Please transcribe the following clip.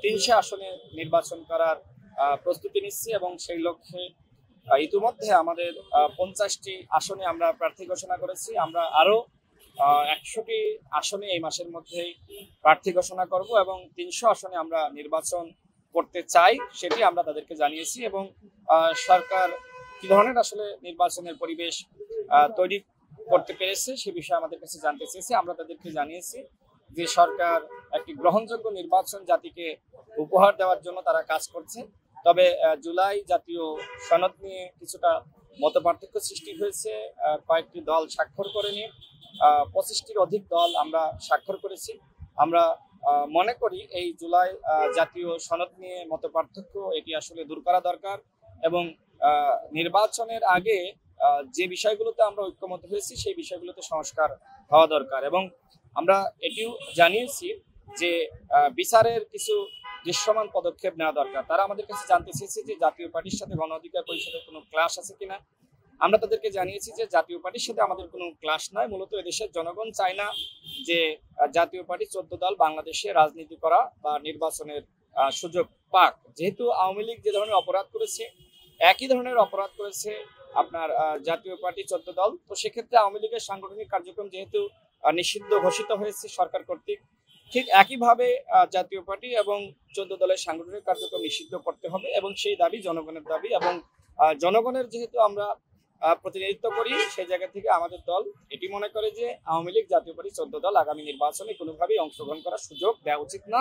300 আসনে নির্বাচন করার প্রস্তুতি নিচ্ছি এবং সেই লক্ষ্যে ইতিমধ্যে আমাদের 50টি আসনে আমরা প্রার্থী ঘোষণা করেছি। আমরা আরো 100টি আসনে এই মাসের মধ্যেই প্রার্থী ঘোষণা করব এবং 300 আসনে আমরা নির্বাচন করতে চাই সেটি আমরা তাদেরকে জানিয়েছি এবং সরকার কি ধরনের আসলে নির্বাচনের পরিবেশ তৈরি করতে পেরেছে সে বিষয়ে আমাদের কাছে জানতে চেয়েছে। আমরা তাদেরকে জানিয়েছি যে সরকার একটি গ্রহণযোগ্য নির্বাচন জাতিকে উপহার দেওয়ার জন্য তারা কাজ করছে। তবে জুলাই জাতীয় সনদ নিয়ে কিছুটা মতপার্থক্য সৃষ্টি হয়েছে। কয়েকটি দল স্বাক্ষর করেনি, 25টির অধিক দল আমরা স্বাক্ষর করেছি। আমরা মনে করি এই জুলাই জাতীয় সনদ নিয়ে মতপার্থক্য এটি আসলে দূর করা দরকার এবং নির্বাচনের আগে যে বিষয়গুলোতে আমরা ঐক্যমত হয়েছি সেই বিষয়গুলোতে সংস্কার হওয়া দরকার এবং আমরা এটিও জানিয়েছি যে বিচারের কিছু দৃশ্যমান পদক্ষেপ নেওয়া দরকার। তারা আমাদের কাছে জানতে চেয়েছে যে জাতীয় পার্টির সাথে গণ অধিকার পরিষদের কোনো ক্লাশ আছে কিনা। আমরা তাদেরকে জানিয়েছি যে জাতীয় পার্টির সাথে আমাদের কোনো ক্লাশ নয়। মূলত এদেশের জনগণ চায় না যে জাতীয় পার্টি 14 দল বাংলাদেশে রাজনীতি করা বা নির্বাচনের সুযোগ পাক। যেহেতু আওয়ামী লীগ যে ধরনের অপরাধ করেছে একই ধরনের অপরাধ করেছে আপনার জাতীয় পার্টি 14 দল, তো সেক্ষেত্রে আওয়ামী লীগের সাংগঠনিক কার্যক্রম যেহেতু নিষিদ্ধ ঘোষিত হয়েছে সরকার কর্তৃক, ঠিক একইভাবে জাতীয় পার্টি এবং 14 দলের সাংগঠনিক কার্যক্রম নিষিদ্ধ করতে হবে এবং সেই দাবি জনগণের দাবি এবং জনগণের যেহেতু আমরা প্রতিনিধিত্ব করি সেই জায়গা থেকে আমাদের দল এটি মনে করে যে আওয়ামী লীগ জাতীয় পার্টি 14 দল আগামী নির্বাচনে কোনোভাবেই অংশগ্রহণ করার সুযোগ দেওয়া উচিত না।